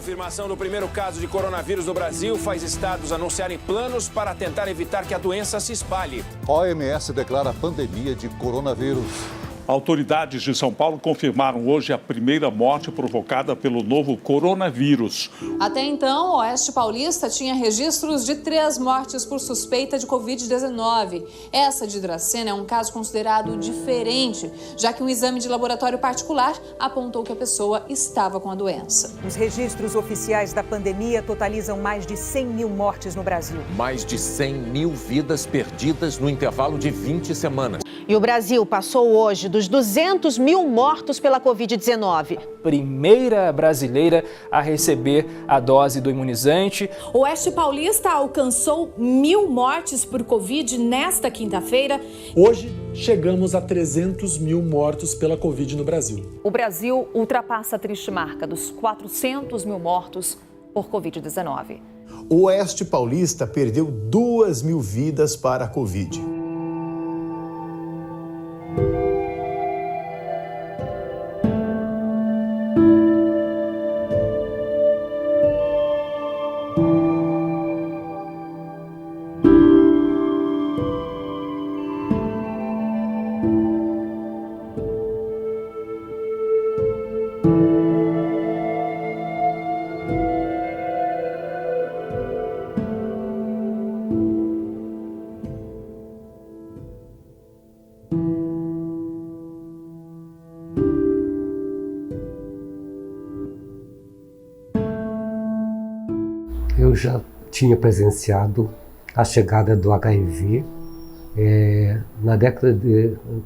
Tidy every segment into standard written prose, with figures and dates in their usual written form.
confirmação do primeiro caso de coronavírus no Brasil faz estados anunciarem planos para tentar evitar que a doença se espalhe. OMS declara pandemia de coronavírus. Autoridades de São Paulo confirmaram hoje a primeira morte provocada pelo novo coronavírus. Até então, o Oeste Paulista tinha registros de 3 mortes por suspeita de Covid-19. Essa de Dracena é um caso considerado diferente, já que um exame de laboratório particular apontou que a pessoa estava com a doença. Os registros oficiais da pandemia totalizam mais de 100 mil mortes no Brasil. Mais de 100 mil vidas perdidas no intervalo de 20 semanas. E o Brasil passou hoje dos 200 mil mortos pela Covid-19. Primeira brasileira a receber a dose do imunizante. O Oeste Paulista alcançou 1.000 mortes por Covid nesta quinta-feira. Hoje, chegamos a 300 mil mortos pela Covid no Brasil. O Brasil ultrapassa a triste marca dos 400 mil mortos por Covid-19. O Oeste Paulista perdeu 2 mil vidas para a Covid. Eu já tinha presenciado a chegada do HIV na década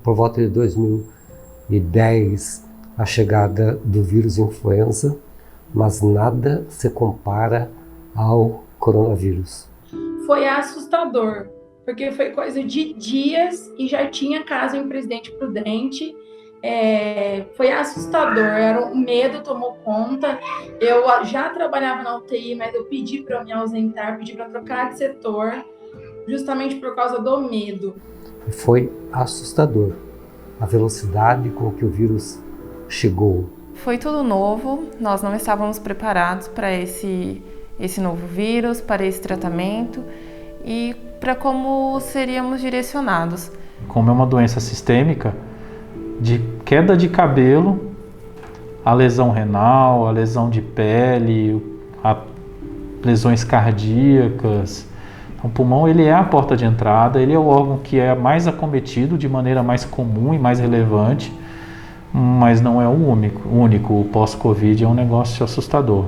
por volta de 2010, a chegada do vírus influenza, mas nada se compara ao coronavírus. Foi assustador, porque foi coisa de dias e já tinha caso em Presidente Prudente. Foi assustador, o medo tomou conta. Eu já trabalhava na UTI, mas eu pedi para eu me ausentar, pedi para trocar de setor, justamente por causa do medo. Foi assustador a velocidade com que o vírus chegou. Foi tudo novo, nós não estávamos preparados para esse novo vírus, para esse tratamento e para como seríamos direcionados. Como é uma doença sistêmica, de queda de cabelo, a lesão renal, a lesão de pele, lesões cardíacas. O pulmão ele é a porta de entrada, ele é o órgão que é mais acometido de maneira mais comum e mais relevante, mas não é o único. O pós-Covid é um negócio assustador.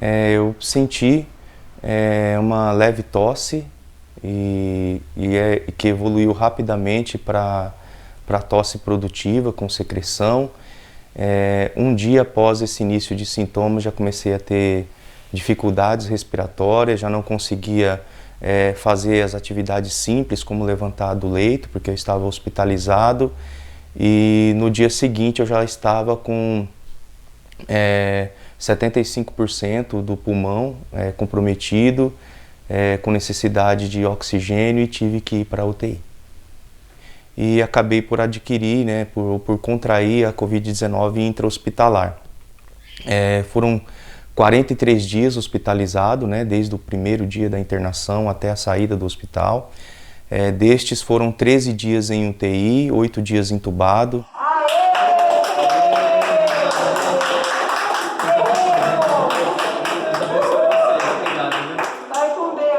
Eu senti uma leve tosse que evoluiu rapidamente para tosse produtiva, com secreção. Um dia após esse início de sintomas, já comecei a ter dificuldades respiratórias, já não conseguia fazer as atividades simples, como levantar do leito, porque eu estava hospitalizado. E no dia seguinte eu já estava com 75% do pulmão comprometido, com necessidade de oxigênio, e tive que ir para a UTI. E acabei por adquirir, por contrair a Covid-19 intra-hospitalar. Foram 43 dias hospitalizado, desde o primeiro dia da internação até a saída do hospital. Destes foram 13 dias em UTI, 8 dias entubado.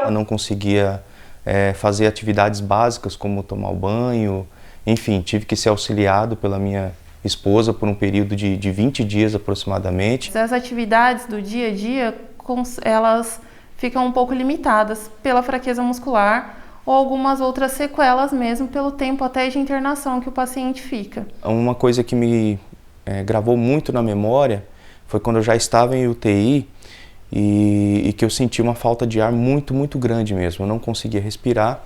Eu não conseguia fazer atividades básicas como tomar o banho, enfim, tive que ser auxiliado pela minha esposa por um período de 20 dias aproximadamente. As atividades do dia a dia, elas ficam um pouco limitadas pela fraqueza muscular ou algumas outras sequelas mesmo pelo tempo até de internação que o paciente fica. Uma coisa que me gravou muito na memória foi quando eu já estava em UTI e que eu senti uma falta de ar muito, muito grande mesmo. Eu não conseguia respirar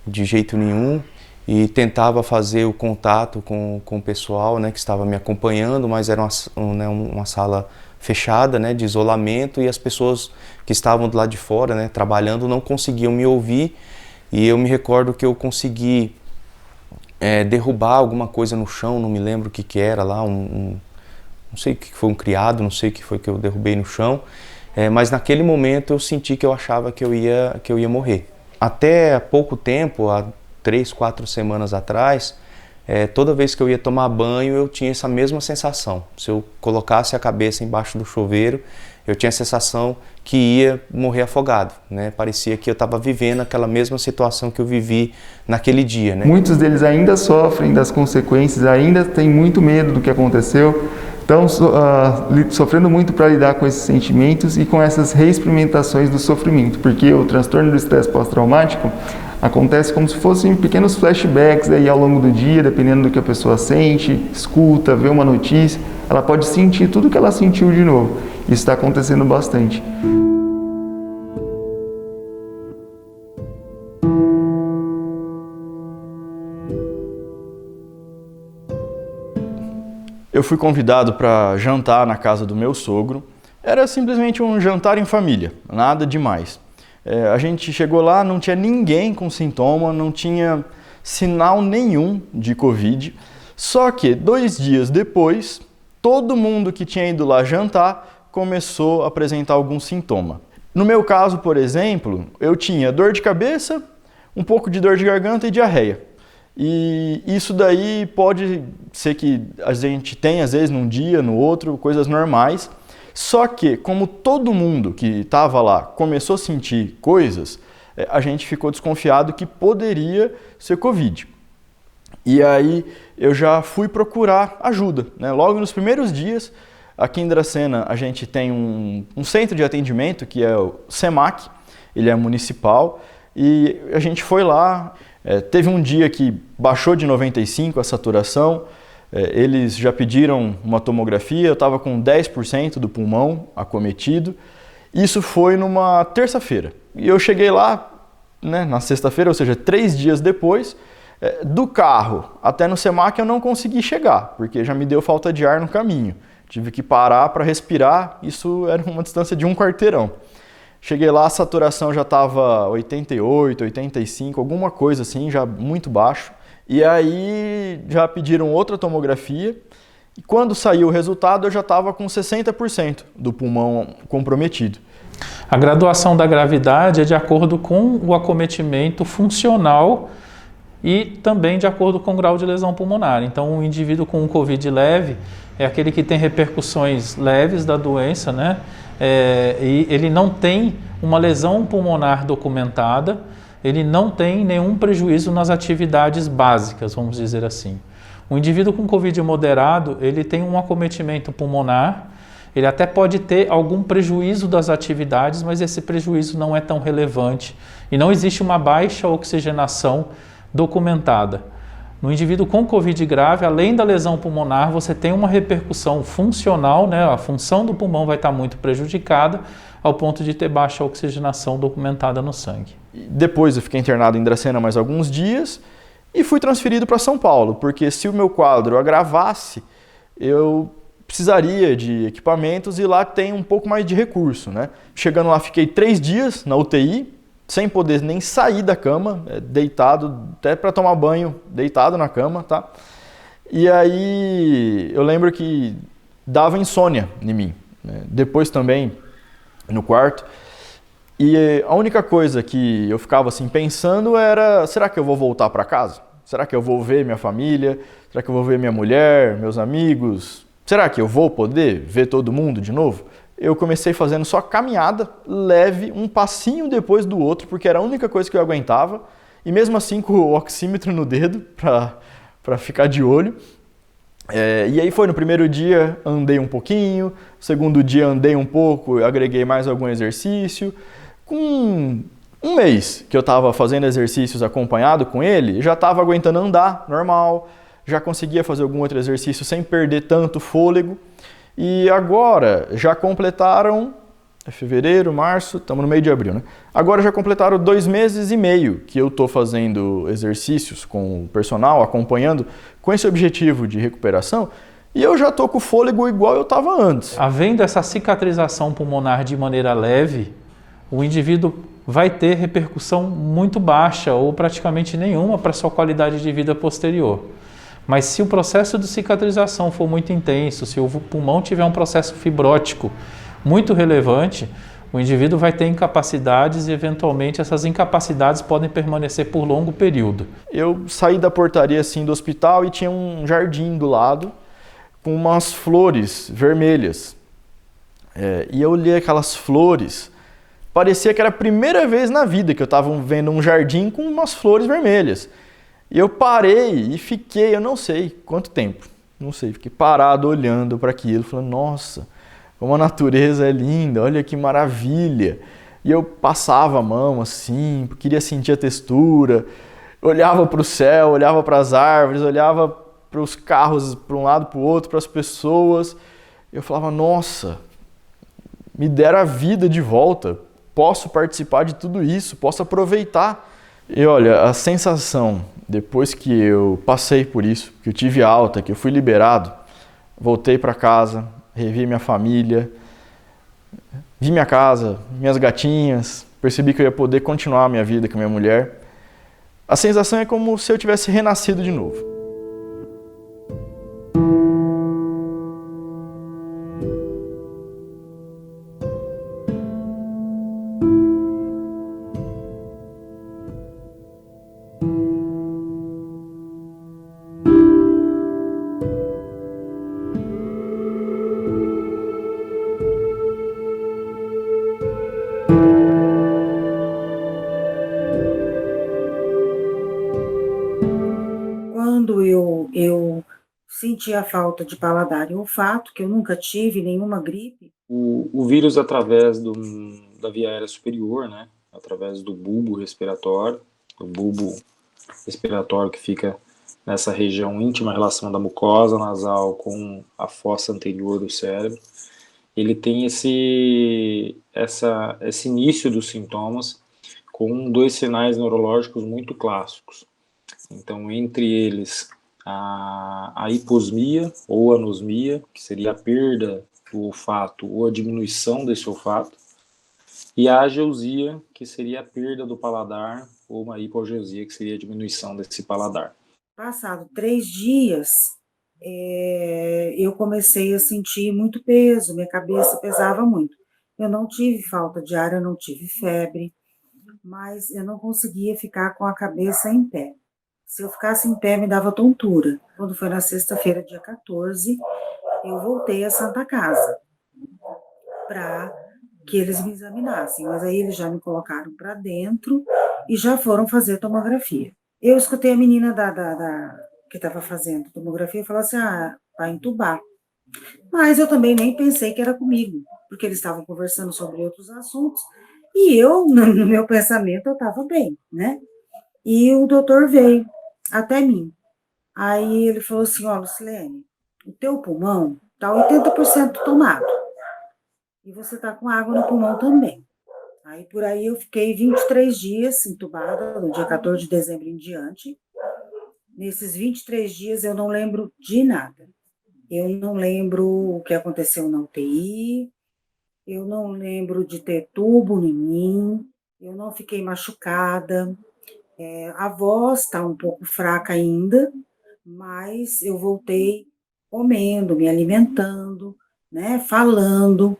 de jeito nenhum, e tentava fazer o contato com o pessoal, né, que estava me acompanhando, mas era uma sala fechada, né, de isolamento, e as pessoas que estavam do lado de fora, né, trabalhando, não conseguiam me ouvir. E eu me recordo que eu consegui derrubar alguma coisa no chão, não me lembro o que era lá, não sei o que foi, um criado, não sei o que foi que eu derrubei no chão, mas naquele momento eu senti que eu achava que eu ia morrer. Até há pouco tempo, há 3, 4 semanas atrás, toda vez que eu ia tomar banho eu tinha essa mesma sensação. Se eu colocasse a cabeça embaixo do chuveiro, eu tinha a sensação que ia morrer afogado, né? Parecia que eu estava vivendo aquela mesma situação que eu vivi naquele dia, né? Muitos deles ainda sofrem das consequências, ainda têm muito medo do que aconteceu, estão sofrendo muito para lidar com esses sentimentos e com essas reexperimentações do sofrimento, porque o transtorno do estresse pós-traumático acontece como se fossem pequenos flashbacks aí ao longo do dia, dependendo do que a pessoa sente, escuta, vê uma notícia, ela pode sentir tudo que ela sentiu de novo. Isso está acontecendo bastante. Eu fui convidado para jantar na casa do meu sogro. Era simplesmente um jantar em família, nada demais. A gente chegou lá, não tinha ninguém com sintoma, não tinha sinal nenhum de Covid. Só que 2 dias depois, todo mundo que tinha ido lá jantar começou a apresentar algum sintoma. No meu caso, por exemplo, eu tinha dor de cabeça, um pouco de dor de garganta e diarreia. E isso daí pode ser que a gente tenha, às vezes, num dia, no outro, coisas normais. Só que, como todo mundo que estava lá começou a sentir coisas, a gente ficou desconfiado que poderia ser Covid. E aí eu já fui procurar ajuda, né? Logo nos primeiros dias, aqui em Dracena a gente tem um centro de atendimento que é o SEMAC, ele é municipal, e a gente foi lá. Teve um dia que baixou de 95 a saturação, eles já pediram uma tomografia, eu estava com 10% do pulmão acometido. Isso foi numa terça-feira. E eu cheguei lá, né, na sexta-feira, ou seja, 3 dias depois. Do carro até no SEMAC eu não consegui chegar, porque já me deu falta de ar no caminho. Tive que parar para respirar, isso era uma distância de 1 quarteirão. Cheguei lá, a saturação já estava 88, 85, alguma coisa assim, já muito baixo. E aí já pediram outra tomografia e quando saiu o resultado eu já estava com 60% do pulmão comprometido. A graduação da gravidade é de acordo com o acometimento funcional e também de acordo com o grau de lesão pulmonar. Então, um indivíduo com um COVID leve é aquele que tem repercussões leves da doença, né? E ele não tem uma lesão pulmonar documentada, ele não tem nenhum prejuízo nas atividades básicas, vamos dizer assim. O indivíduo com COVID moderado, ele tem um acometimento pulmonar, ele até pode ter algum prejuízo das atividades, mas esse prejuízo não é tão relevante e não existe uma baixa oxigenação documentada. No indivíduo com COVID grave, além da lesão pulmonar, você tem uma repercussão funcional, né? A função do pulmão vai estar muito prejudicada ao ponto de ter baixa oxigenação documentada no sangue. Depois eu fiquei internado em Dracena mais alguns dias e fui transferido para São Paulo, porque se o meu quadro agravasse, eu precisaria de equipamentos e lá tem um pouco mais de recurso, né? Chegando lá, fiquei 3 dias na UTI, sem poder nem sair da cama, deitado, até para tomar banho, deitado na cama, tá? E aí eu lembro que dava insônia em mim, né? Depois também no quarto. E a única coisa que eu ficava assim pensando era, será que eu vou voltar para casa? Será que eu vou ver minha família? Será que eu vou ver minha mulher, meus amigos? Será que eu vou poder ver todo mundo de novo? Eu comecei fazendo só caminhada leve, um passinho depois do outro, porque era a única coisa que eu aguentava. E mesmo assim com o oxímetro no dedo para ficar de olho. E aí foi no primeiro dia, andei um pouquinho. No segundo dia andei um pouco, agreguei mais algum exercício. Com 1 mês que eu estava fazendo exercícios acompanhado com ele, já estava aguentando andar normal. Já conseguia fazer algum outro exercício sem perder tanto fôlego. E agora já completaram É fevereiro, março, estamos no meio de abril, né? Agora já completaram 2 meses e meio que eu estou fazendo exercícios com o personal, acompanhando, com esse objetivo de recuperação, e eu já estou com o fôlego igual eu estava antes. Havendo essa cicatrização pulmonar de maneira leve, o indivíduo vai ter repercussão muito baixa ou praticamente nenhuma para a sua qualidade de vida posterior. Mas se o processo de cicatrização for muito intenso, se o pulmão tiver um processo fibrótico muito relevante, o indivíduo vai ter incapacidades e, eventualmente, essas incapacidades podem permanecer por longo período. Eu saí da portaria assim, do hospital e tinha um jardim do lado com umas flores vermelhas. E eu olhei aquelas flores, parecia que era a primeira vez na vida que eu estava vendo um jardim com umas flores vermelhas. E eu parei e fiquei, eu não sei quanto tempo, não sei, fiquei parado olhando para aquilo, falando, nossa, como a natureza é linda, olha que maravilha. E eu passava a mão assim, queria sentir a textura, olhava para o céu, olhava para as árvores, olhava para os carros, para um lado, para o outro, para as pessoas. Eu falava, nossa, me deram a vida de volta, posso participar de tudo isso, posso aproveitar. E olha, a sensação, depois que eu passei por isso, que eu tive alta, que eu fui liberado, voltei para casa, revi minha família, vi minha casa, minhas gatinhas, percebi que eu ia poder continuar a minha vida com a minha mulher. A sensação é como se eu tivesse renascido de novo. Quando eu senti a falta de paladar e olfato, que eu nunca tive nenhuma gripe. O vírus, através da via aérea superior, né, através do bulbo respiratório, o bulbo respiratório que fica nessa região íntima, relação da mucosa nasal com a fossa anterior do cérebro, ele tem esse início dos sintomas com 2 sinais neurológicos muito clássicos. Então, entre eles, a hiposmia ou anosmia, que seria a perda do olfato ou a diminuição desse olfato, e a ageusia, que seria a perda do paladar, ou uma hipogeusia, que seria a diminuição desse paladar. Passado 3 dias, eu comecei a sentir muito peso, minha cabeça pesava muito. Eu não tive falta de ar, eu não tive febre, mas eu não conseguia ficar com a cabeça em pé. Se eu ficasse em pé, me dava tontura. Quando foi na sexta-feira, dia 14, eu voltei à Santa Casa para que eles me examinassem. Mas aí eles já me colocaram para dentro e já foram fazer tomografia. Eu escutei a menina que estava fazendo tomografia falar assim, vai entubar. Mas eu também nem pensei que era comigo, porque eles estavam conversando sobre outros assuntos e eu, no meu pensamento, eu estava bem, né? E o doutor veio até mim. Aí ele falou assim, ó, Lucilene, o teu pulmão está 80% tomado. E você está com água no pulmão também. Aí por aí eu fiquei 23 dias entubada, no dia 14 de dezembro em diante. Nesses 23 dias eu não lembro de nada. Eu não lembro o que aconteceu na UTI, eu não lembro de ter tubo em mim, eu não fiquei machucada. A voz está um pouco fraca ainda, mas eu voltei comendo, me alimentando, né, falando.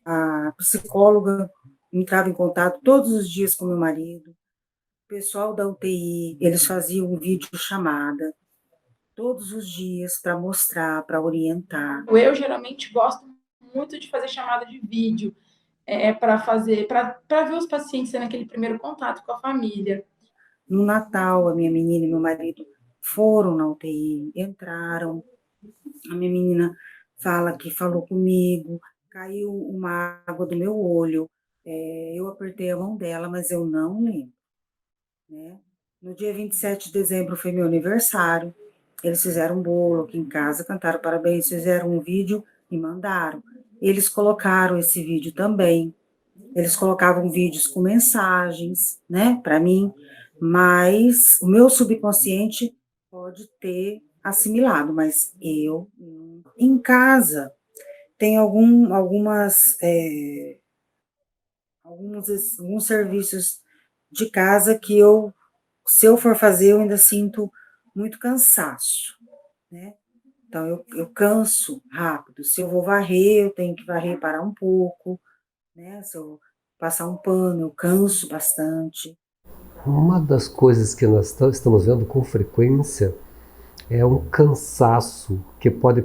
A psicóloga entrava em contato todos os dias com meu marido. O pessoal da UTI, eles faziam um vídeo chamada todos os dias para mostrar, para orientar. Eu geralmente gosto muito de fazer chamada de vídeo, para ver os pacientes naquele primeiro contato com a família. No Natal, a minha menina e meu marido foram na UTI, entraram. A minha menina fala que falou comigo, caiu uma água do meu olho. Eu apertei a mão dela, mas eu não lembro. Né? No dia 27 de dezembro foi meu aniversário. Eles fizeram um bolo aqui em casa, cantaram parabéns, fizeram um vídeo e mandaram. eles colocaram esse vídeo também. Eles colocavam vídeos com mensagens, né, para mim, mas o meu subconsciente pode ter assimilado, mas eu, em casa, tem alguns serviços de casa que se eu for fazer, eu ainda sinto muito cansaço, né? Então, eu canso rápido. Se eu vou varrer, eu tenho que varrer, parar um pouco, né? Se eu passar um pano, eu canso bastante. Uma das coisas que nós estamos vendo com frequência é um cansaço que pode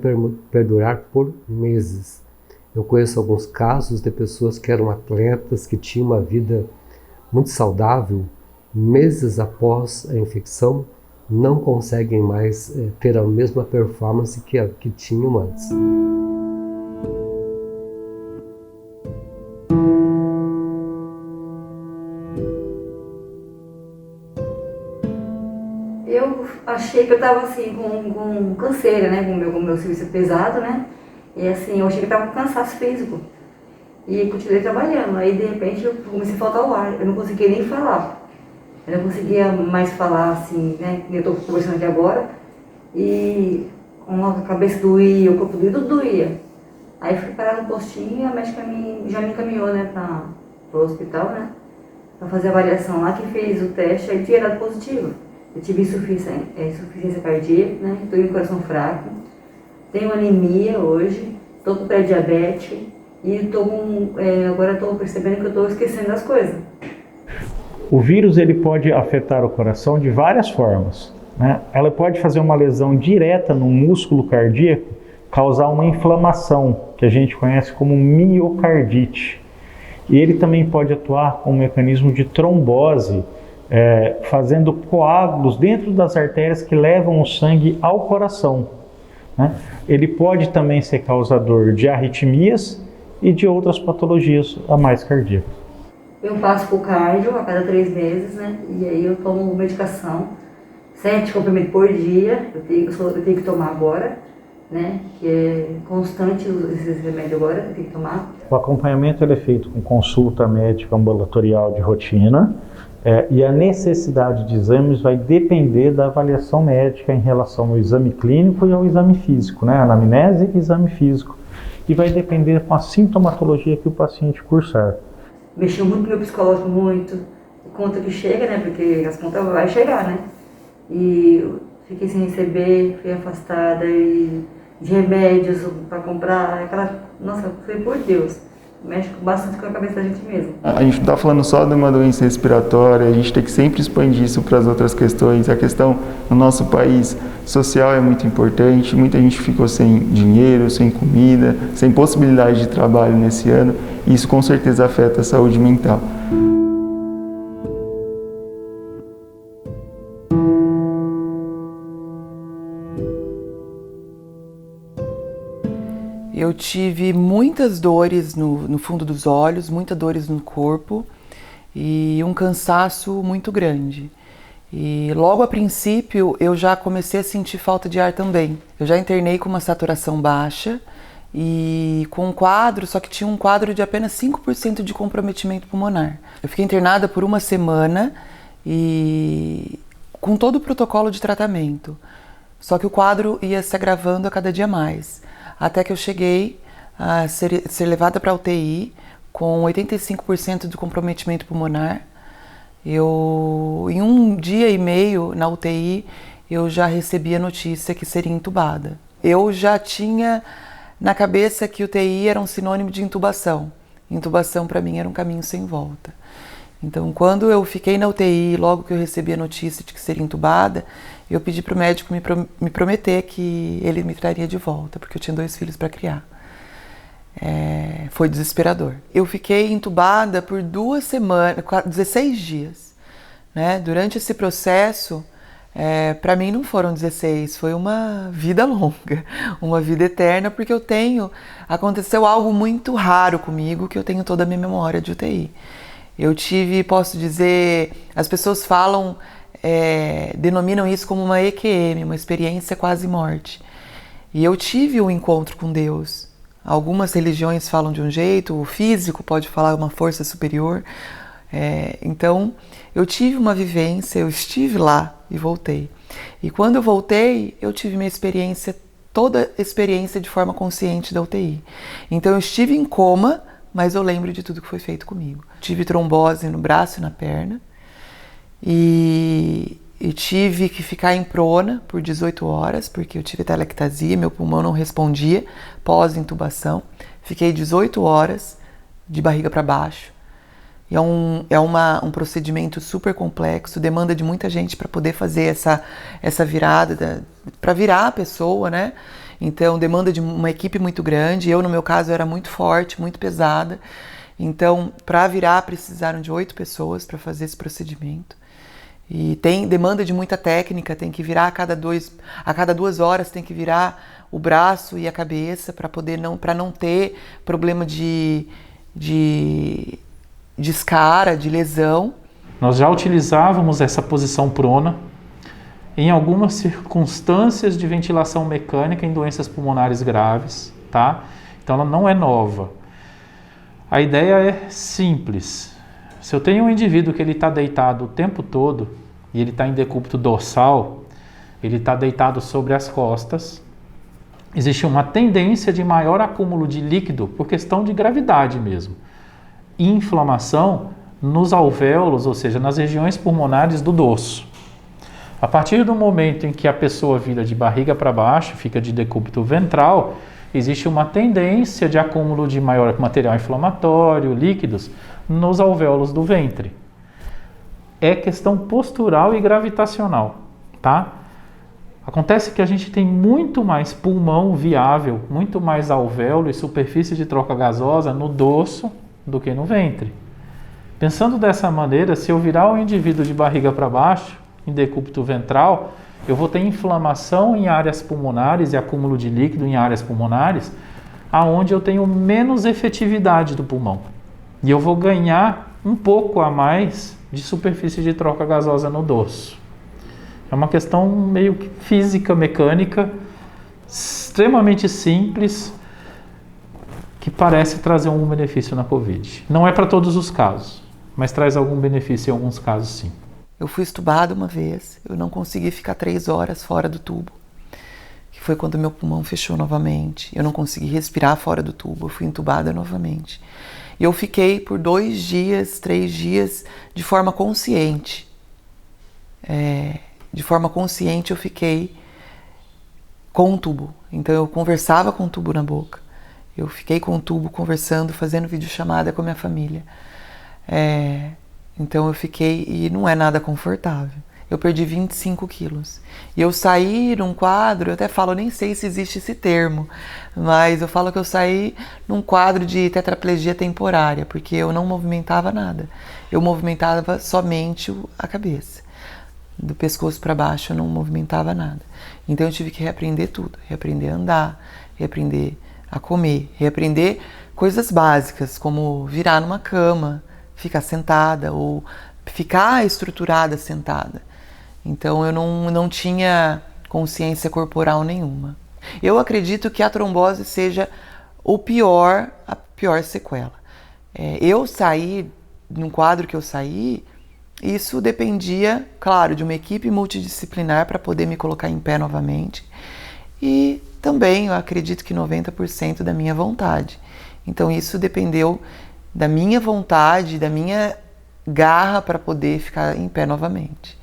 perdurar por meses. Eu conheço alguns casos de pessoas que eram atletas, que tinham uma vida muito saudável, meses após a infecção, não conseguem mais ter a mesma performance que tinham antes. Eu achei que eu estava assim com canseira, né, com o meu serviço pesado, né, e assim, eu achei que eu estava com cansaço físico, e continuei trabalhando. Aí de repente eu comecei a faltar o ar, eu não conseguia nem falar, eu não conseguia mais falar assim, né, eu estou conversando aqui agora, e a cabeça doía, o corpo doía, tudo doía. Aí fui parar no postinho e a médica já me encaminhou, né, para o hospital, né, para fazer a avaliação lá, que fez o teste, aí tinha dado positivo. Eu tive insuficiência cardíaca, né? Estou com o coração fraco, tenho anemia hoje, estou com pré-diabetes e agora estou percebendo que eu estou esquecendo das coisas. O vírus ele pode afetar o coração de várias formas, né? Ela pode fazer uma lesão direta no músculo cardíaco, causar uma inflamação, que a gente conhece como miocardite. E ele também pode atuar com um mecanismo de trombose, fazendo coágulos dentro das artérias que levam o sangue ao coração, né? Ele pode também ser causador de arritmias e de outras patologias a mais cardíacas. Eu passo por cardio a cada 3 meses, né? E aí eu tomo medicação, 7 comprimidos por dia, eu tenho que tomar agora, né? Que é constante esses remédios agora, eu tenho que tomar. O acompanhamento ele é feito com consulta médica ambulatorial de rotina, e a necessidade de exames vai depender da avaliação médica em relação ao exame clínico e ao exame físico, né? Anamnese e exame físico. E vai depender com a sintomatologia que o paciente cursar. Mexeu muito no meu psicológico, muito. Conta que chega, né? Porque as contas vai chegar, né? E eu fiquei sem receber, fui afastada de remédios para comprar. Nossa, foi por Deus. Mexe bastante com a cabeça da gente mesmo. A gente não está falando só de uma doença respiratória, a gente tem que sempre expandir isso para as outras questões. A questão no nosso país social é muito importante, muita gente ficou sem dinheiro, sem comida, sem possibilidade de trabalho nesse ano, e isso com certeza afeta a saúde mental. Eu tive muitas dores no fundo dos olhos, muitas dores no corpo e um cansaço muito grande. E logo a princípio eu já comecei a sentir falta de ar também. Eu já internei com uma saturação baixa e com um quadro, só que tinha um quadro de apenas 5% de comprometimento pulmonar. Eu fiquei internada por 1 semana e com todo o protocolo de tratamento. Só que o quadro ia se agravando a cada dia mais. Até que eu cheguei a ser levada para a UTI com 85% de comprometimento pulmonar. Em 1 dia e meio na UTI, eu já recebi a notícia que seria entubada. Eu já tinha na cabeça que UTI era um sinônimo de intubação. Intubação para mim era um caminho sem volta. Então, quando eu fiquei na UTI, logo que eu recebi a notícia de que seria entubada, eu pedi para o médico me prometer que ele me traria de volta, porque eu tinha 2 filhos para criar. Foi desesperador. Eu fiquei entubada por 2 semanas, 16 dias. Né? Durante esse processo, para mim não foram 16, foi uma vida longa, uma vida eterna, porque aconteceu algo muito raro comigo, que eu tenho toda a minha memória de UTI. Eu posso dizer, as pessoas falam, denominam isso como uma EQM, uma experiência quase morte. E eu tive um encontro com Deus Algumas religiões falam de um jeito, o físico pode falar uma força superior. Então, eu tive uma vivência, eu estive lá e voltei. E quando eu voltei, eu tive minha experiência, toda a experiência de forma consciente da UTI. Então, eu estive em coma, mas eu lembro de tudo que foi feito comigo. Tive trombose no braço e na perna. E tive que ficar em prona por 18 horas, porque eu tive telectasia, meu pulmão não respondia pós-intubação. Fiquei 18 horas de barriga para baixo. E é um procedimento super complexo, demanda de muita gente para poder fazer essa virada, para virar a pessoa, né? Então, demanda de uma equipe muito grande. Eu, no meu caso, era muito forte, muito pesada. Então, para virar, precisaram de 8 pessoas para fazer esse procedimento. E tem demanda de muita técnica, tem que virar a cada 2 horas, tem que virar o braço e a cabeça para não ter problema de escara, de lesão. Nós já utilizávamos essa posição prona em algumas circunstâncias de ventilação mecânica em doenças pulmonares graves, tá? Então ela não é nova. A ideia é simples. Se eu tenho um indivíduo que ele está deitado o tempo todo e ele está em decúbito dorsal, ele está deitado sobre as costas, existe uma tendência de maior acúmulo de líquido por questão de gravidade mesmo. E inflamação nos alvéolos, ou seja, nas regiões pulmonares do dorso. A partir do momento em que a pessoa vira de barriga para baixo, fica de decúbito ventral, existe uma tendência de acúmulo de maior material inflamatório, líquidos, nos alvéolos do ventre. É questão postural e gravitacional, tá? Acontece que a gente tem muito mais pulmão viável, muito mais alvéolo e superfície de troca gasosa no dorso do que no ventre. Pensando dessa maneira, se eu virar o indivíduo de barriga para baixo, em decúbito ventral, eu vou ter inflamação em áreas pulmonares e acúmulo de líquido em áreas pulmonares, aonde eu tenho menos efetividade do pulmão. E eu vou ganhar um pouco a mais de superfície de troca gasosa no dorso. É uma questão meio que física, mecânica, extremamente simples, que parece trazer algum benefício na Covid. Não é para todos os casos, mas traz algum benefício em alguns casos sim. Eu fui entubada uma vez, eu não consegui ficar 3 horas fora do tubo, que foi quando meu pulmão fechou novamente. Eu não consegui respirar fora do tubo, eu fui entubada novamente. E eu fiquei por 2 dias, 3 dias, de forma consciente. De forma consciente eu fiquei com o tubo. Então eu conversava com o tubo na boca. Eu fiquei com o tubo conversando, fazendo videochamada com a minha família. Então eu fiquei, e não é nada confortável. Eu perdi 25 quilos. E eu saí num quadro, eu até falo, eu nem sei se existe esse termo, mas eu falo que eu saí num quadro de tetraplegia temporária, porque eu não movimentava nada. Eu movimentava somente a cabeça. Do pescoço para baixo eu não movimentava nada. Então eu tive que reaprender tudo. Reaprender a andar, reaprender a comer, reaprender coisas básicas, como virar numa cama, ficar sentada ou ficar estruturada sentada. Então eu não tinha consciência corporal nenhuma. Eu acredito que a trombose seja a pior sequela. Eu saí, num quadro que eu saí, isso dependia, claro, de uma equipe multidisciplinar para poder me colocar em pé novamente. E também eu acredito que 90% da minha vontade. Então isso dependeu da minha vontade, da minha garra para poder ficar em pé novamente.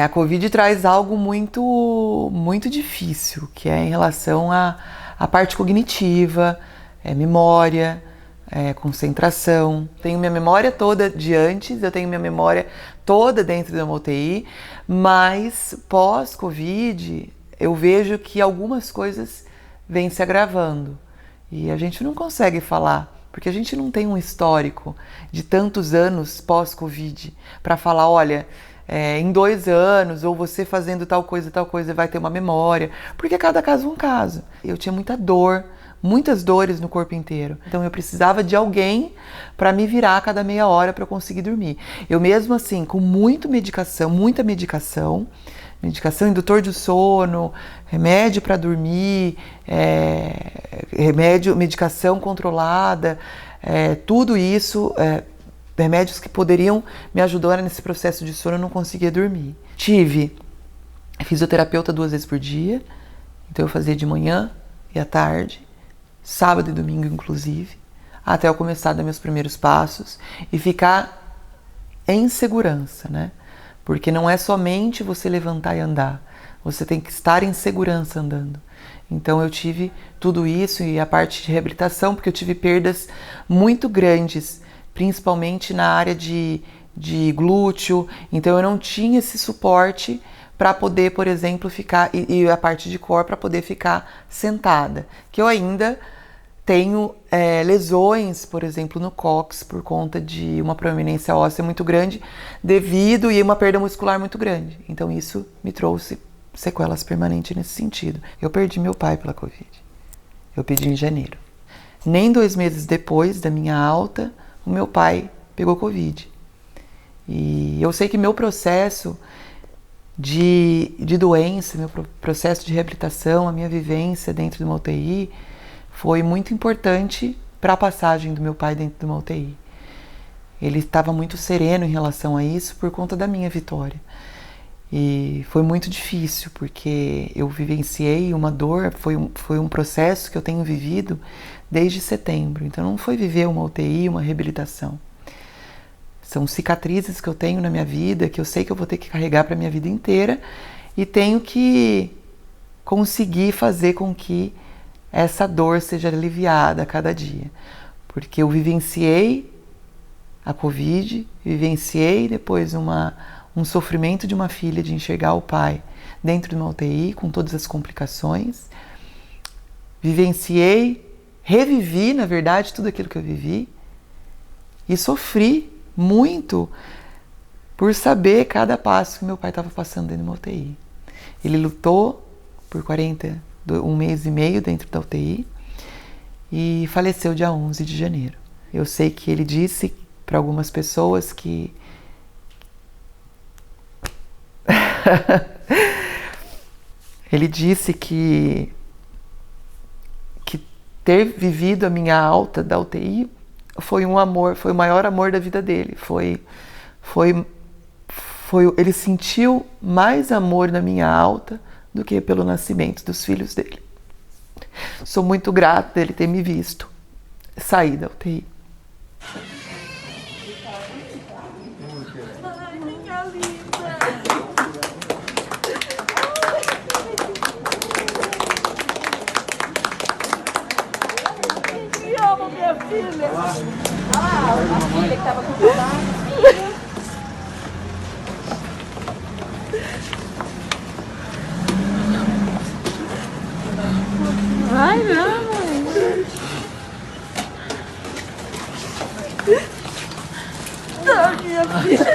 A Covid traz algo muito, muito difícil, que é em relação à parte cognitiva, memória, concentração. Tenho minha memória toda de antes, eu tenho minha memória toda dentro da UTI, mas pós-Covid eu vejo que algumas coisas vêm se agravando e a gente não consegue falar, porque a gente não tem um histórico de tantos anos pós-Covid para falar, olha, em 2 anos, ou você fazendo tal coisa, vai ter uma memória, porque cada caso é um caso. Eu tinha muita dor, muitas dores no corpo inteiro, então eu precisava de alguém para me virar a cada meia hora para eu conseguir dormir. Eu mesmo assim, com muita medicação, medicação indutor de sono, remédio para dormir, medicação controlada, tudo isso, remédios que poderiam me ajudar nesse processo de sono, eu não conseguia dormir. Tive fisioterapeuta 2 vezes por dia, então eu fazia de manhã e à tarde, sábado e domingo inclusive, até eu começar a dar meus primeiros passos e ficar em segurança, né? Porque não é somente você levantar e andar, você tem que estar em segurança andando. Então eu tive tudo isso e a parte de reabilitação, porque eu tive perdas muito grandes, principalmente na área de glúteo, então eu não tinha esse suporte para poder, por exemplo, ficar, e a parte de core para poder ficar sentada, que eu ainda tenho lesões, por exemplo, no cóccix, por conta de uma proeminência óssea muito grande, devido e uma perda muscular muito grande. Então isso me trouxe sequelas permanentes nesse sentido. Eu perdi meu pai pela Covid. Eu perdi em janeiro. Nem 2 meses depois da minha alta, o meu pai pegou Covid. E eu sei que meu processo de doença, meu processo de reabilitação, a minha vivência dentro de uma UTI, foi muito importante para a passagem do meu pai dentro de uma UTI. Ele estava muito sereno em relação a isso por conta da minha vitória. E foi muito difícil, porque eu vivenciei uma dor, foi um processo que eu tenho vivido desde setembro. Então não foi viver uma UTI, uma reabilitação. São cicatrizes que eu tenho na minha vida, que eu sei que eu vou ter que carregar para a minha vida inteira, e tenho que conseguir fazer com que essa dor seja aliviada a cada dia. Porque eu vivenciei a Covid, vivenciei depois um sofrimento de uma filha de enxergar o pai dentro de uma UTI, com todas as complicações. Revivi, na verdade, tudo aquilo que eu vivi. E sofri muito por saber cada passo que meu pai estava passando dentro de uma UTI. Ele lutou por 1 mês e meio dentro da UTI e faleceu dia 11 de janeiro. Eu sei que ele disse para algumas pessoas que ele disse que ter vivido a minha alta da UTI foi um amor, foi o maior amor da vida dele. Ele sentiu mais amor na minha alta do que pelo nascimento dos filhos dele. Sou muito grata dele ter me visto sair da UTI. Te amo, minha filha. A filha que estava com saudade. Ai, não, mãe. Não, minha filha.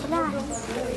Não, mãe.